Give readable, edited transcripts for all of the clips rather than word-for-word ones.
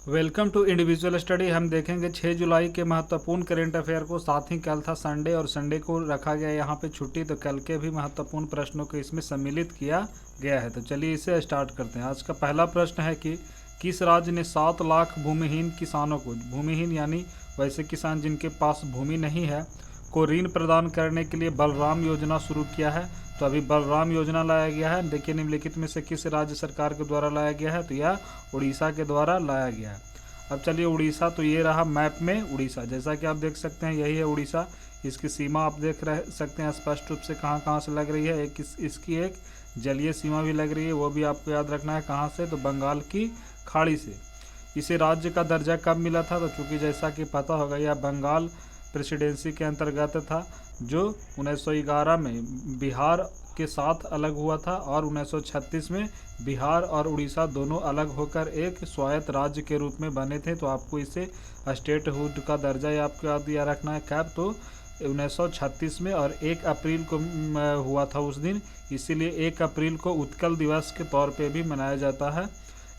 Welcome to individual study. हम देखेंगे 6 जुलाई के महत्वपूर्ण करेंट अफेयर को। साथ ही कल था संडे और संडे को रखा गया यहाँ पे छुट्टी, तो कल के भी महत्वपूर्ण प्रश्नों को इसमें सम्मिलित किया गया है। तो चलिए इसे स्टार्ट करते हैं। आज का पहला प्रश्न है कि किस राज्य ने 7 लाख भूमिहीन किसानों को, भूमिहीन यानी वैसे किसान जिनके पास भूमि नहीं है, को ऋण प्रदान करने के लिए बलराम योजना शुरू किया है। तो अभी बलराम योजना लाया गया है। देखिए निम्नलिखित में से किस राज्य सरकार के द्वारा लाया गया है, तो यह उड़ीसा के द्वारा लाया गया है। अब चलिए उड़ीसा, तो ये रहा मैप में उड़ीसा, जैसा कि आप देख सकते हैं यही है उड़ीसा। इसकी सीमा आप देख सकते हैं स्पष्ट रूप से कहाँ कहाँ से लग रही है। इसकी एक जलीय सीमा भी लग रही है, वो भी आपको याद रखना है कहाँ से, तो बंगाल की खाड़ी से। इसे राज्य का दर्जा कब मिला था, तो चूँकि जैसा कि पता होगा यह बंगाल प्रेसिडेंसी के अंतर्गत था, जो 1911 में बिहार के साथ अलग हुआ था और 1936 में बिहार और उड़ीसा दोनों अलग होकर एक स्वायत्त राज्य के रूप में बने थे। तो आपको इसे स्टेटहुड का दर्जा या आपको याद दिया रखना है कब, तो 1936 में, और 1 अप्रैल को हुआ था उस दिन, इसीलिए 1 अप्रैल को उत्कल दिवस के तौर पे भी मनाया जाता है।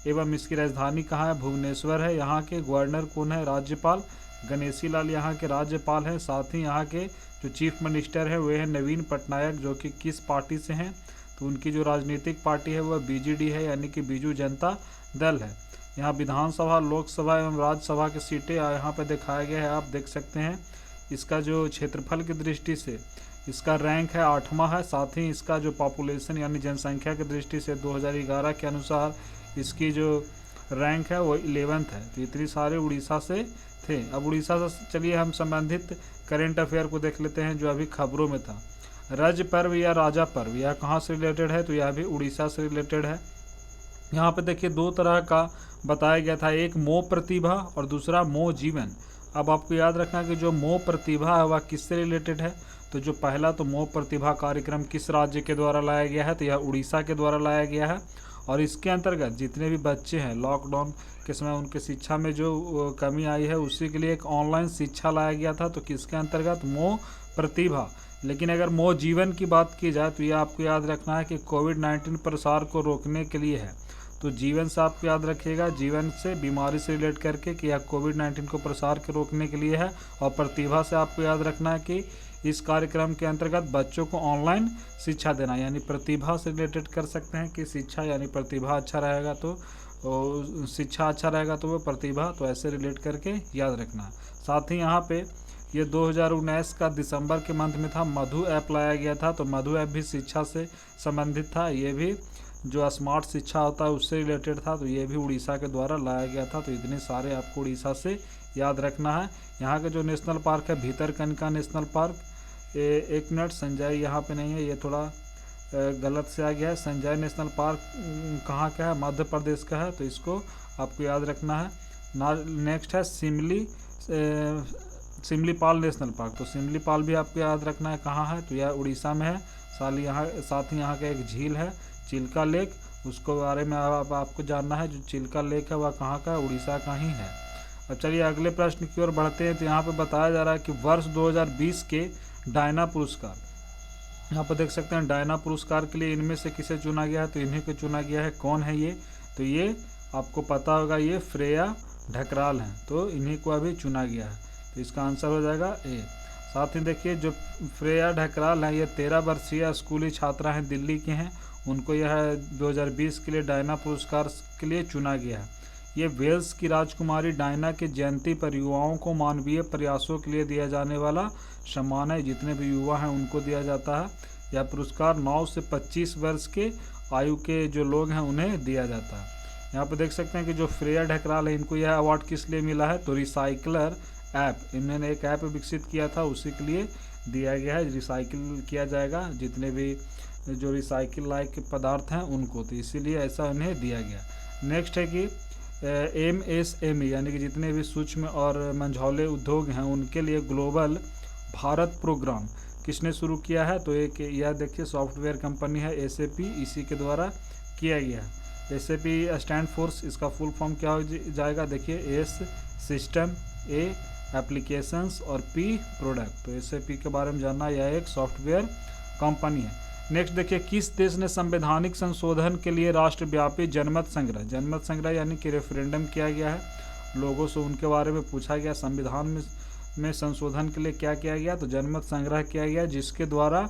एवं इसकी राजधानी कहाँ है, भुवनेश्वर है। यहाँ के गवर्नर कौन है, राज्यपाल गणेशी लाल यहाँ के राज्यपाल हैं। साथ ही यहाँ के जो चीफ मिनिस्टर है वे हैं नवीन पटनायक, जो कि किस पार्टी से हैं, तो उनकी जो राजनीतिक पार्टी है वह बीजेडी है, यानी कि बीजू जनता दल है। यहाँ विधानसभा, लोकसभा एवं राज्यसभा की सीटें यहाँ पर दिखाया गया है, आप देख सकते हैं। इसका जो क्षेत्रफल की दृष्टि से इसका रैंक है 8वां है। साथ ही इसका जो पॉपुलेशन यानी जनसंख्या की दृष्टि से 2011 के अनुसार इसकी जो रैंक है वो 11th है। तो इतनी सारे उड़ीसा से थे। अब उड़ीसा से चलिए हम संबंधित करेंट अफेयर को देख लेते हैं जो अभी खबरों में था। रज पर्व या राजा पर्व, यह कहाँ से रिलेटेड है, तो यह भी उड़ीसा से रिलेटेड है। यहाँ पे देखिए 2 तरह का बताया गया था, एक मोह प्रतिभा और दूसरा मोह जीवन। अब आपको याद रखना कि जो मोह प्रतिभा है वह किससे रिलेटेड है, तो जो पहला तो मोह प्रतिभा कार्यक्रम किस राज्य के द्वारा लाया गया है, तो यह उड़ीसा के द्वारा लाया गया है। और इसके अंतर्गत जितने भी बच्चे हैं लॉकडाउन के समय उनके शिक्षा में जो कमी आई है उसी के लिए एक ऑनलाइन शिक्षा लाया गया था, तो किसके अंतर्गत, मोह प्रतिभा। लेकिन अगर मोह जीवन की बात की जाए तो यह आपको याद रखना है कि कोविड-19 प्रसार को रोकने के लिए है। तो जीवन से आपको याद रखिएगा, जीवन से बीमारी से रिलेट करके कि यह कोविड-19 को प्रसार के रोकने के लिए है। और प्रतिभा से आपको याद रखना है कि इस कार्यक्रम के अंतर्गत बच्चों को ऑनलाइन शिक्षा देना, यानी प्रतिभा से रिलेटेड कर सकते हैं कि शिक्षा यानी प्रतिभा अच्छा रहेगा तो शिक्षा अच्छा रहेगा तो वो प्रतिभा, तो ऐसे रिलेट करके याद रखना। साथ ही यहाँ पे ये 2019 का दिसंबर के मंथ में था, मधु ऐप लाया गया था। तो मधु ऐप भी शिक्षा से संबंधित था, ये भी जो स्मार्ट शिक्षा होता है उससे रिलेटेड था, तो ये भी उड़ीसा के द्वारा लाया गया था। तो इतने सारे आपको उड़ीसा से याद रखना है। यहाँ का जो नेशनल पार्क है भितरकनिका नेशनल पार्क, एक मिनट, संजय यहाँ पे नहीं है, ये थोड़ा गलत से आ गया है। संजय नेशनल पार्क कहाँ का है, मध्य प्रदेश का है, तो इसको आपको याद रखना है। नेक्स्ट है सिमलीपाल नेशनल पार्क, तो सिमलीपाल भी आपको याद रखना है कहाँ है, तो यह उड़ीसा में है। साथ ही यहाँ का एक झील है चिल्का लेक, उसको बारे में आपको जानना है। जो चिल्का लेक है वह कहाँ का है, उड़ीसा का ही है। अब चलिए अगले प्रश्न की ओर बढ़ते हैं। तो यहाँ पे बताया जा रहा है कि वर्ष 2020 के डायना पुरस्कार, यहाँ पर देख सकते हैं डायना पुरस्कार के लिए इनमें से किसे चुना गया है, तो इन्हीं को चुना गया है। कौन है ये, तो ये आपको पता होगा, ये श्रेया ढकराल हैं, तो इन्हीं को अभी चुना गया है। तो इसका आंसर हो जाएगा ए। साथ ही देखिए जो श्रेया ढकराल हैं ये 13 वर्षीय स्कूली छात्रा हैं, दिल्ली के हैं। उनको यह 2020 के लिए डायना पुरस्कार के लिए चुना गया है। ये वेल्स की राजकुमारी डायना की जयंती पर युवाओं को मानवीय प्रयासों के लिए दिया जाने वाला सम्मान है। जितने भी युवा हैं उनको दिया जाता है। यह पुरस्कार 9 से 25 वर्ष के आयु के जो लोग हैं उन्हें दिया जाता है। यहाँ पर देख सकते हैं कि जो श्रेया ढकराल है इनको यह अवार्ड किस लिए मिला है, तो रिसाइकलर ऐप, इन्होंने एक ऐप विकसित किया था उसी के लिए दिया गया है। रिसाइकिल किया जाएगा जितने भी जो रिसाइकिल लायक पदार्थ हैं उनको, तो इसीलिए ऐसा उन्हें दिया गया। नेक्स्ट है कि MSME यानी कि जितने भी सूक्ष्म और मंझौले उद्योग हैं उनके लिए ग्लोबल भारत प्रोग्राम किसने शुरू किया है, तो एक यह देखिए सॉफ्टवेयर कंपनी है SAP, इसी के द्वारा किया गया है। SAP स्टैंड फोर्स, इसका फुल फॉर्म क्या हो जाएगा, देखिए S सिस्टम, A एप्लीकेशंस और P प्रोडक्ट। तो SAP के बारे में जानना, यह एक सॉफ्टवेयर कंपनी है। नेक्स्ट देखिए किस देश ने संवैधानिक संशोधन के लिए राष्ट्रव्यापी जनमत संग्रह यानी कि रेफरेंडम किया गया है, लोगों से उनके बारे में पूछा गया। संविधान में संशोधन के लिए क्या किया गया, तो जनमत संग्रह किया गया, जिसके द्वारा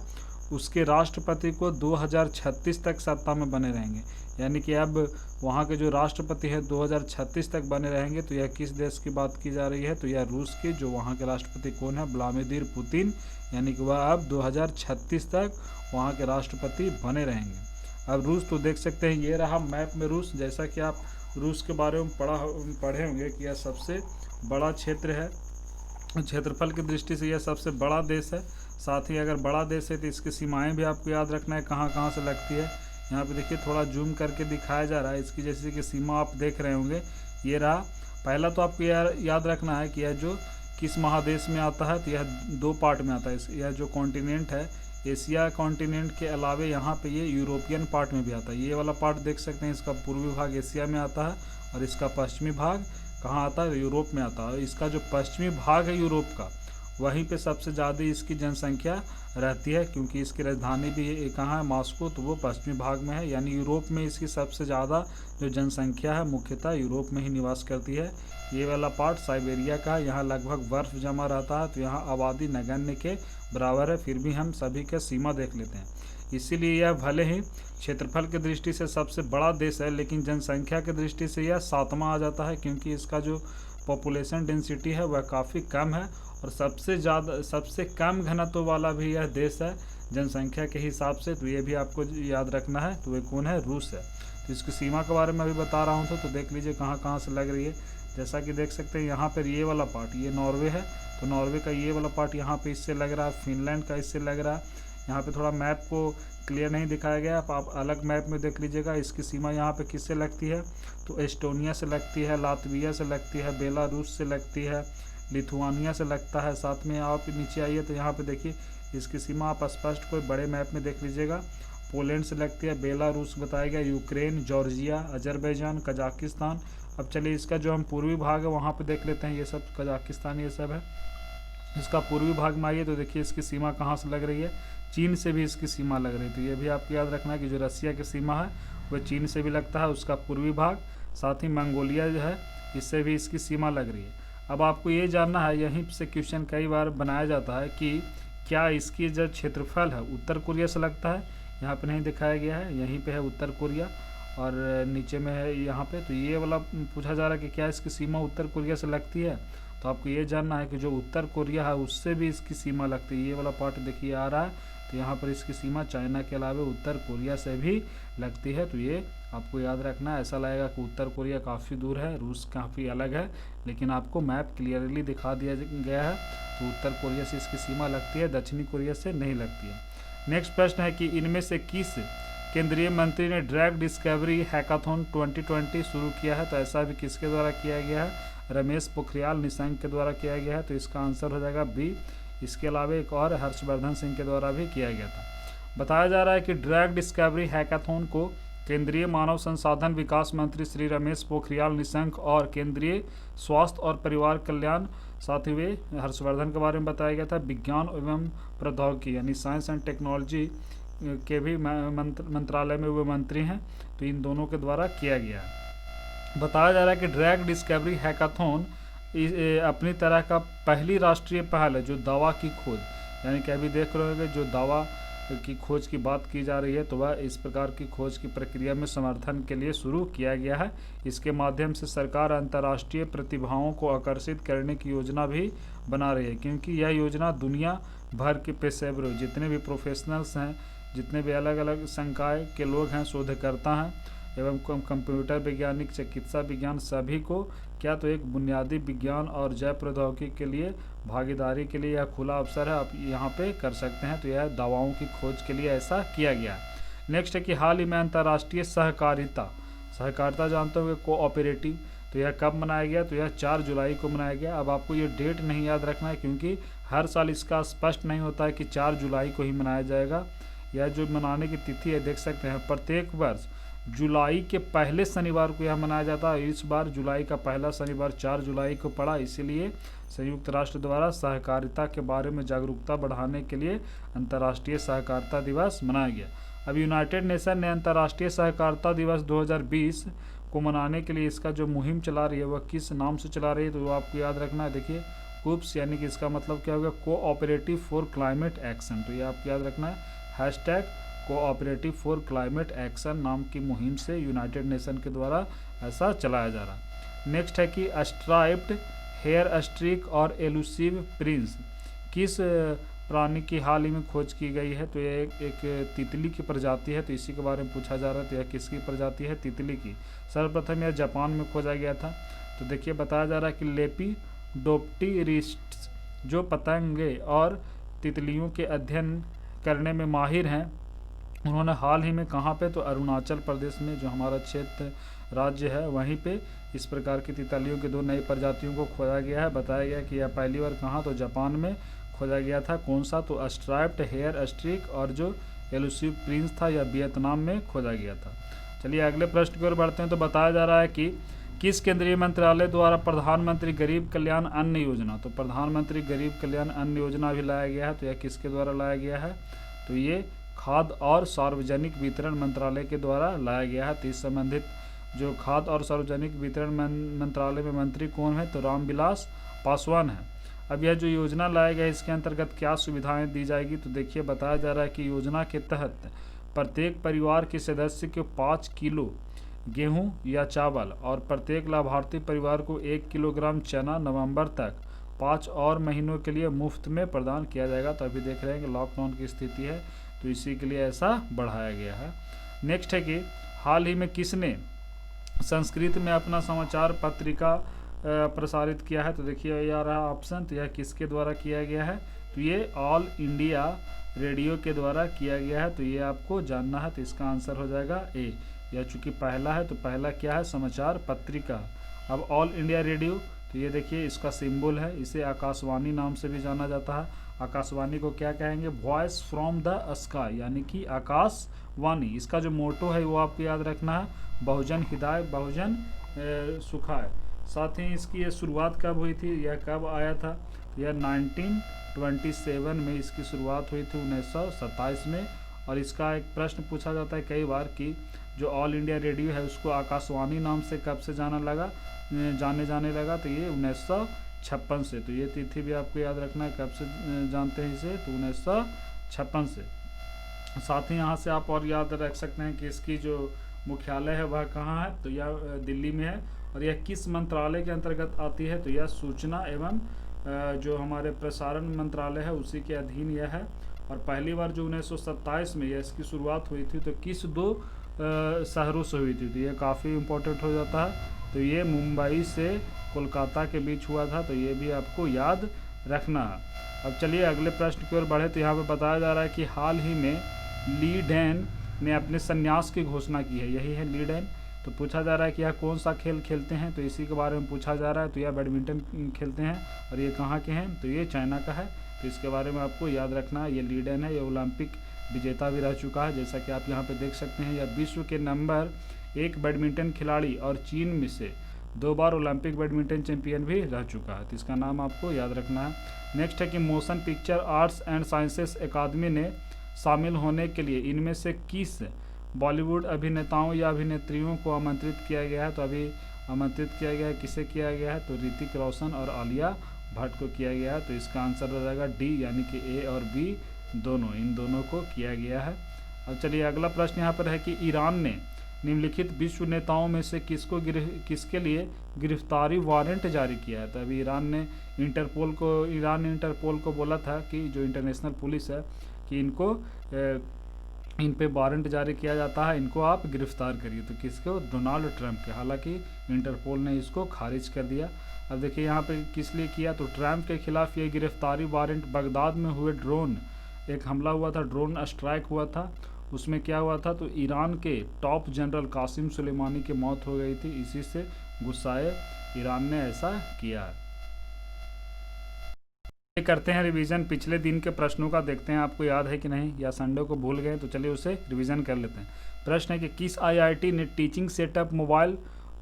उसके राष्ट्रपति को 2036 तक सत्ता में बने रहेंगे। यानी कि अब वहाँ के जो राष्ट्रपति है 2036 तक बने रहेंगे। तो यह किस देश की बात की जा रही है, तो यह रूस की, जो वहाँ के राष्ट्रपति कौन है, व्लादिमीर पुतिन। यानी कि वह अब 2036 तक वहाँ के राष्ट्रपति बने रहेंगे। अब रूस तो देख सकते हैं, ये रहा मैप में रूस। जैसा कि आप रूस के बारे में पढ़े होंगे कि यह सबसे बड़ा क्षेत्र है, क्षेत्रफल की दृष्टि से यह सबसे बड़ा देश है। साथ ही अगर बड़ा देश है तो इसकी सीमाएं भी आपको याद रखना है, कहाँ कहाँ से लगती है। यहाँ पे देखिए थोड़ा जूम करके दिखाया जा रहा है, इसकी जैसे कि सीमा आप देख रहे होंगे, ये रहा। पहला तो आपको याद रखना है कि यह जो किस महादेश में आता है, तो यह 2 पार्ट में आता है। यह जो कॉन्टिनेंट है, एशिया कॉन्टिनेंट के अलावे यहाँ पे ये यूरोपियन पार्ट में भी आता है। ये वाला पार्ट देख सकते हैं, इसका पूर्वी भाग एशिया में आता है और इसका पश्चिमी भाग कहाँ आता है, यूरोप में आता है। इसका जो पश्चिमी भाग है यूरोप का, वहीं पे सबसे ज़्यादा इसकी जनसंख्या रहती है, क्योंकि इसकी राजधानी भी कहाँ है, मॉस्को, तो वो पश्चिमी भाग में है। यानी यूरोप में इसकी सबसे ज़्यादा जो जनसंख्या है मुख्यतः यूरोप में ही निवास करती है। ये वाला पार्ट साइबेरिया का है, यहाँ लगभग बर्फ़ जमा रहता है, तो यहाँ आबादी नगण्य के बराबर है। फिर भी हम सभी का सीमा देख लेते हैं। इसीलिए यह भले ही क्षेत्रफल की दृष्टि से सबसे बड़ा देश है, लेकिन जनसंख्या की दृष्टि से यह 7वां आ जाता है, क्योंकि इसका जो पॉपुलेशन डेंसिटी है वह काफ़ी कम है और सबसे कम घनत्व वाला भी यह देश है जनसंख्या के हिसाब से। तो ये भी आपको याद रखना है। तो वे कौन है, रूस है। तो इसकी सीमा के बारे में अभी बता रहा हूँ, तो देख लीजिए कहाँ कहाँ से लग रही है। जैसा कि देख सकते हैं यहाँ पर ये वाला पार्ट, ये नॉर्वे है, तो नॉर्वे का ये वाला पार्ट यहाँ पे इससे लग रहा है, फिनलैंड का इससे लग रहा है। यहाँ पे थोड़ा मैप को क्लियर नहीं दिखाया गया, आप अलग मैप में देख लीजिएगा। इसकी सीमा यहाँ पे किससे लगती है, तो एस्टोनिया से लगती है, लातविया से लगती है, बेलारूस से लगती है, लिथुआनिया से लगता है। साथ में आप नीचे आइए तो यहाँ पे देखिए इसकी सीमा आप स्पष्ट कोई बड़े मैप में देख लीजिएगा। पोलैंड से लगती है, बेलारूस बताया गया, यूक्रेन, जॉर्जिया, अजरबैजान, कजाकिस्तान। अब चलिए इसका जो हम पूर्वी भाग है वहाँ पे देख लेते हैं। ये सब कजाकिस्तान ये सब है। इसका पूर्वी भाग में आइए तो देखिए इसकी सीमा कहाँ से लग रही है, चीन से भी इसकी सीमा लग रही है। तो ये भी आपको याद रखना है कि जो रसिया की सीमा है वह चीन से भी लगता है, उसका पूर्वी भाग। साथ ही मंगोलिया जो है इससे भी इसकी सीमा लग रही है। अब आपको ये जानना है, यहीं से क्वेश्चन कई बार बनाया जाता है कि क्या इसकी जो क्षेत्रफल है उत्तर कोरिया से लगता है। यहाँ पे नहीं दिखाया गया है, यहीं पे है उत्तर कोरिया और नीचे में है यहाँ पे। तो ये वाला पूछा जा रहा है कि क्या इसकी सीमा उत्तर कोरिया से लगती है। तो आपको ये जानना है कि जो उत्तर कोरिया है उससे भी इसकी सीमा लगती है। ये वाला पार्ट देखिए आ रहा है, तो यहाँ पर इसकी सीमा चाइना के अलावा उत्तर कोरिया से भी लगती है। तो ये आपको याद रखना है। ऐसा लगेगा कि उत्तर कोरिया काफ़ी दूर है, रूस काफ़ी अलग है, लेकिन आपको मैप क्लियरली दिखा दिया गया है। तो उत्तर कोरिया से इसकी सीमा लगती है, दक्षिणी कोरिया से नहीं लगती है। नेक्स्ट प्रश्न है कि इनमें से किस केंद्रीय मंत्री ने ड्रग डिस्कवरी हैकाथॉन 2020 शुरू किया है। तो ऐसा भी किसके द्वारा किया गया है, रमेश पोखरियाल निशंक के द्वारा किया गया है। तो इसका आंसर हो जाएगा बी। इसके अलावा एक और हर्षवर्धन सिंह के द्वारा भी किया गया था। बताया जा रहा है कि ड्रग डिस्कवरी हैकाथॉन को केंद्रीय मानव संसाधन विकास मंत्री श्री रमेश पोखरियाल निशंक और केंद्रीय स्वास्थ्य और परिवार कल्याण साथ ही वे हर्षवर्धन के बारे में बताया गया था। विज्ञान एवं प्रौद्योगिकी यानी साइंस एंड टेक्नोलॉजी के भी मंत्रालय में वो मंत्री हैं। तो इन दोनों के द्वारा किया गया है। बताया जा रहा है कि ड्रग डिस्कवरी हैकाथॉन अपनी तरह का पहली राष्ट्रीय पहल है जो दवा की खोज, यानी कि अभी देख रहे होंगे जो दवा की खोज की बात की जा रही है, तो वह इस प्रकार की खोज की प्रक्रिया में समर्थन के लिए शुरू किया गया है। इसके माध्यम से सरकार अंतर्राष्ट्रीय प्रतिभाओं को आकर्षित करने की योजना भी बना रही है, क्योंकि यह योजना दुनिया भर के पेशेवरों, जितने भी प्रोफेशनल्स हैं, जितने भी अलग अलग संकाय के लोग हैं, शोधकर्ता हैं एवं कंप्यूटर वैज्ञानिक, चिकित्सा विज्ञान, सभी को क्या तो एक बुनियादी विज्ञान और जैव प्रौद्योगिकी के लिए भागीदारी के लिए यह खुला अवसर है। आप यहाँ पे कर सकते हैं। तो यह दवाओं की खोज के लिए ऐसा किया गया है। नेक्स्ट है कि हाल ही में अंतर्राष्ट्रीय सहकारिता जानते होंगे, कोऑपरेटिव, तो यह कब मनाया गया, तो यह 4 जुलाई को मनाया गया। अब आपको ये डेट नहीं याद रखना है, क्योंकि हर साल इसका स्पष्ट नहीं होता है कि 4 जुलाई को ही मनाया जाएगा। यह जो मनाने की तिथि है देख सकते हैं, प्रत्येक वर्ष जुलाई के पहले शनिवार को यह मनाया जाता है। इस बार जुलाई का पहला शनिवार 4 जुलाई को पड़ा, इसीलिए संयुक्त राष्ट्र द्वारा सहकारिता के बारे में जागरूकता बढ़ाने के लिए अंतर्राष्ट्रीय सहकारिता दिवस मनाया गया। अब यूनाइटेड नेशन ने अंतर्राष्ट्रीय सहकारिता दिवस 2020 को मनाने के लिए इसका जो मुहिम चला रही है वह किस नाम से चला रही है, तो वो आपको याद रखना है। देखिए कूप्स यानी कि इसका मतलब क्या होगा, कोऑपरेटिव फॉर क्लाइमेट एक्शन, तो ये आपको याद रखना है। Hashtag cooperative for climate action नाम की मुहिम से यूनाइटेड नेशन के द्वारा ऐसा चलाया जा रहा है। नेक्स्ट है कि स्ट्राइप्ड हेयर स्ट्रिक और एलुसिव प्रिंस किस प्राणी की हाल ही में खोज की गई है, तो यह एक तितली की प्रजाति है, तो इसी के बारे में पूछा जा रहा है। तो यह किसकी प्रजाति है, तितली की। सर्वप्रथम यह जापान में खोजा गया था। तो देखिए बताया जा रहा है कि लेपिडोप्टेरिस्ट्स जो पतंगे और तितलियों के अध्ययन करने में माहिर हैं, उन्होंने हाल ही में कहाँ पे, तो अरुणाचल प्रदेश में जो हमारा क्षेत्र राज्य है वहीं पे इस प्रकार की तितलियों की 2 नई प्रजातियों को खोजा गया है। बताया गया कि यह पहली बार कहाँ, तो जापान में खोजा गया था। कौन सा, तो स्ट्राइप्ड हेयर स्ट्रिक, और जो एलुसिव प्रिंस था यह वियतनाम में खोजा गया था। चलिए अगले प्रश्न की ओर बढ़ते हैं। तो बताया जा रहा है कि किस केंद्रीय मंत्रालय द्वारा प्रधानमंत्री गरीब कल्याण अन्न योजना, तो प्रधानमंत्री गरीब कल्याण अन्न योजना भी लाया गया है, तो यह किसके द्वारा लाया गया है, तो ये खाद्य और सार्वजनिक वितरण मंत्रालय के द्वारा लाया गया है। तो इस संबंधित जो खाद्य और सार्वजनिक वितरण मंत्रालय में मंत्री कौन है, तो रामविलास पासवान है। अब यह जो योजना लाया गया है इसके अंतर्गत क्या सुविधाएं दी जाएगी, तो देखिए बताया जा रहा है कि योजना के तहत प्रत्येक परिवार के सदस्य को 5 किलो गेहूं या चावल और प्रत्येक लाभार्थी परिवार को 1 किलोग्राम चना नवंबर तक 5 और महीनों के लिए मुफ्त में प्रदान किया जाएगा। तो अभी देख रहे हैं कि लॉकडाउन की स्थिति है, तो इसी के लिए ऐसा बढ़ाया गया है। नेक्स्ट है कि हाल ही में किसने संस्कृत में अपना समाचार पत्रिका प्रसारित किया है, तो देखिए ये आ रहा ऑप्शन, तो यह किसके द्वारा किया गया है, तो ये ऑल इंडिया रेडियो के द्वारा किया गया है। तो ये आपको जानना है, तो इसका आंसर हो जाएगा ए। यह चूँकि पहला है तो पहला क्या है, समाचार पत्रिका। अब ऑल इंडिया रेडियो, तो ये देखिए इसका सिंबल है, इसे आकाशवाणी नाम से भी जाना जाता है। आकाशवाणी को क्या कहेंगे, वॉइस फ्रॉम द स्काई, यानी कि आकाशवाणी। इसका जो मोटो है वो आपको याद रखना है, बहुजन हिताय बहुजन सुखाय। साथ ही इसकी ये शुरुआत कब हुई थी, यह कब आया था, यह 1927 में इसकी शुरुआत हुई थी, 1927 में। और इसका एक प्रश्न पूछा जाता है कई बार कि जो ऑल इंडिया रेडियो है उसको आकाशवाणी नाम से कब से जाने लगा, तो ये 1956 से। तो ये तिथि भी आपको याद रखना है, कब से जानते हैं इसे, तो 1956 से। साथ ही यहाँ से आप और याद रख सकते हैं कि इसकी जो मुख्यालय है वह कहाँ है, तो यह दिल्ली में है। और यह किस मंत्रालय के अंतर्गत आती है, तो यह सूचना एवं जो हमारे प्रसारण मंत्रालय है उसी के अधीन यह है। और पहली बार जो 1927 में यह इसकी शुरुआत हुई थी, तो किस 2 शहरों से हुई थी, तो ये काफ़ी इम्पोर्टेंट हो जाता है। तो ये मुंबई से कोलकाता के बीच हुआ था, तो ये भी आपको याद रखना है। अब चलिए अगले प्रश्न की ओर बढ़े। तो यहाँ पे बताया जा रहा है कि हाल ही में ली डैन ने अपने संन्यास की घोषणा की है, यही है ली डैन। तो पूछा जा रहा है कि यह कौन सा खेल खेलते हैं, तो इसी के बारे में पूछा जा रहा है। तो यह बैडमिंटन खेलते हैं, और ये कहाँ के हैं, तो ये चाइना का है। तो इसके बारे में आपको याद रखना है, ये ली डैन है, ये ओलंपिक विजेता भी रह चुका है, जैसा कि आप यहाँ पे देख सकते हैं। यह विश्व के नंबर 1 बैडमिंटन खिलाड़ी और चीन में से 2 बार ओलंपिक बैडमिंटन चैंपियन भी रह चुका है, तो इसका नाम आपको याद रखना है। नेक्स्ट है कि motion picture arts and sciences academy ने शामिल होने के लिए इनमें से किस बॉलीवुड अभिनेताओं या अभिनेत्रियों को आमंत्रित किया गया है, तो अभी आमंत्रित किया गया है, किसे किया गया है, तो ऋतिक रोशन और आलिया भट्ट को किया गया है। तो इसका आंसर हो जाएगा डी, यानी कि ए और बी दोनों, इन दोनों को किया गया है। अब चलिए अगला प्रश्न यहाँ पर है कि ईरान ने निम्नलिखित विश्व नेताओं में से किसके लिए गिरफ्तारी वारंट जारी किया है। तो अभी ईरान ने इंटरपोल को बोला था कि जो इंटरनेशनल पुलिस है कि इन पे वारंट जारी किया जाता है, इनको आप गिरफ्तार करिए। तो किसको, डोनाल्ड ट्रंप के। हालांकि इंटरपोल ने इसको खारिज कर दिया। अब देखिए यहाँ पे किस लिए किया, तो ट्रंप के खिलाफ ये गिरफ्तारी वारंट बगदाद में हुए एक हमला हुआ था, ड्रोन स्ट्राइक हुआ था, उसमें क्या हुआ था, तो ईरान के टॉप जनरल कासिम सुलेमानी की मौत हो गई थी। इसी से गुस्साए ईरान ने ऐसा किया। करते हैं रिवीजन पिछले दिन के प्रश्नों का, देखते हैं आपको याद है कि नहीं, या संडे को भूल गए, तो चलिए उसे रिवीजन कर लेते हैं। प्रश्न है कि किस आईआईटी ने टीचिंग सेटअप मोबाइल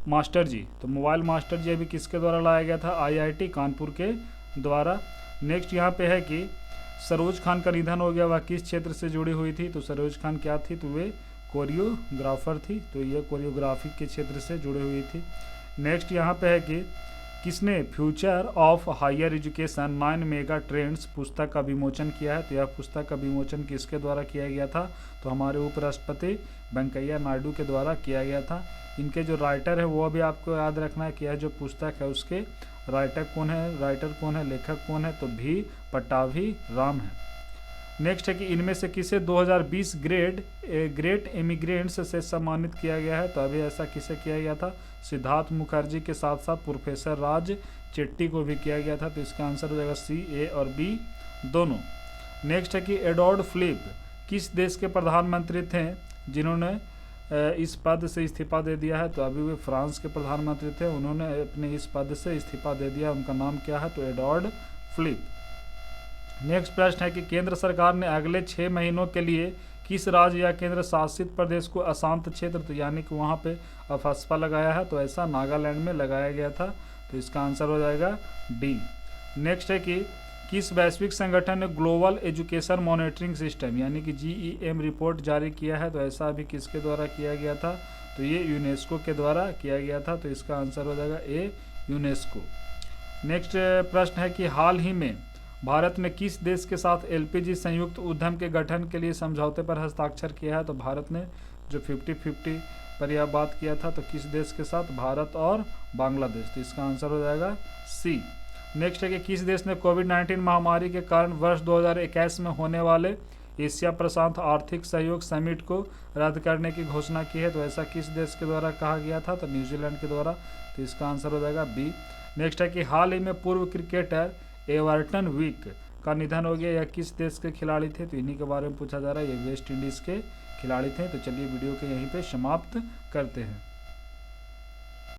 मास्टर जी, तो मोबाइल मास्टर जी अभी किसके द्वारा लाया गया था, आईआईटी कानपुर के द्वारा। नेक्स्ट यहाँ पे है कि सरोज खान का निधन हो गया, वह किस क्षेत्र से जुड़ी हुई थी, तो सरोज खान क्या थी, तो वे कोरियोग्राफर थी, तो ये कोरियोग्राफी के क्षेत्र से जुड़ी हुई थी। नेक्स्ट यहाँ पे है कि किसने future of higher education 9 mega trends पुस्तक का विमोचन किया है। तो यह पुस्तक का विमोचन किसके द्वारा किया गया था, तो हमारे उपराष्ट्रपति वेंकैया नायडू के द्वारा किया गया था। इनके जो राइटर है वो भी आपको याद रखना है कि यह जो पुस्तक है उसके राइटर कौन है, लेखक कौन है, तो भी पट्टाभी राम है। नेक्स्ट है कि इनमें से किसे 2020 ग्रेट इमिग्रेंट्स से सम्मानित किया गया है। तो अभी ऐसा किसे किया गया था, सिद्धार्थ मुखर्जी के साथ साथ प्रोफेसर राज चेट्टी को भी किया गया था। तो इसका आंसर हो जाएगा सी, ए और बी दोनों। नेक्स्ट है कि एडवर्ड फिलिप किस देश के प्रधानमंत्री थे जिन्होंने इस पद से इस्तीफा दे दिया है। तो अभी वे फ्रांस के प्रधानमंत्री थे, उन्होंने अपने इस पद से इस्तीफा दे दिया। उनका नाम क्या है, तो एडवर्ड फिलिप। नेक्स्ट प्रश्न है कि केंद्र सरकार ने अगले 6 महीनों के लिए किस राज्य या केंद्र शासित प्रदेश को अशांत क्षेत्र, तो यानी कि वहाँ पे अफस्पा लगाया है। तो ऐसा नागालैंड में लगाया गया था। तो इसका आंसर हो जाएगा डी। नेक्स्ट है कि किस वैश्विक संगठन ने ग्लोबल एजुकेशन मॉनिटरिंग सिस्टम यानी कि GEM रिपोर्ट जारी किया है। तो ऐसा अभी किसके द्वारा किया गया था, तो ये यूनेस्को के द्वारा किया गया था। तो इसका आंसर हो जाएगा ए, यूनेस्को। नेक्स्ट प्रश्न है कि हाल ही में भारत ने किस देश के साथ LPG संयुक्त उद्यम के गठन के लिए समझौते पर हस्ताक्षर किया है। तो भारत ने जो 50-50 पर यह बात किया था, तो किस देश के साथ, भारत और बांग्लादेश। तो इसका आंसर हो जाएगा सी। नेक्स्ट है कि किस देश ने कोविड-19 महामारी के कारण वर्ष 2021 में होने वाले एशिया प्रशांत आर्थिक सहयोग समिट को रद्द करने की घोषणा की है। तो ऐसा किस देश के द्वारा कहा गया था, तो न्यूजीलैंड के द्वारा। तो इसका आंसर हो जाएगा बी। नेक्स्ट है कि हाल ही में पूर्व क्रिकेटर एवर्टन विक का निधन हो गया, यह किस देश के खिलाड़ी थे। तो इन्हीं के बारे में पूछा जा रहा है, ये वेस्ट इंडीज़ के खिलाड़ी थे। तो चलिए वीडियो के यहीं पे समाप्त करते हैं।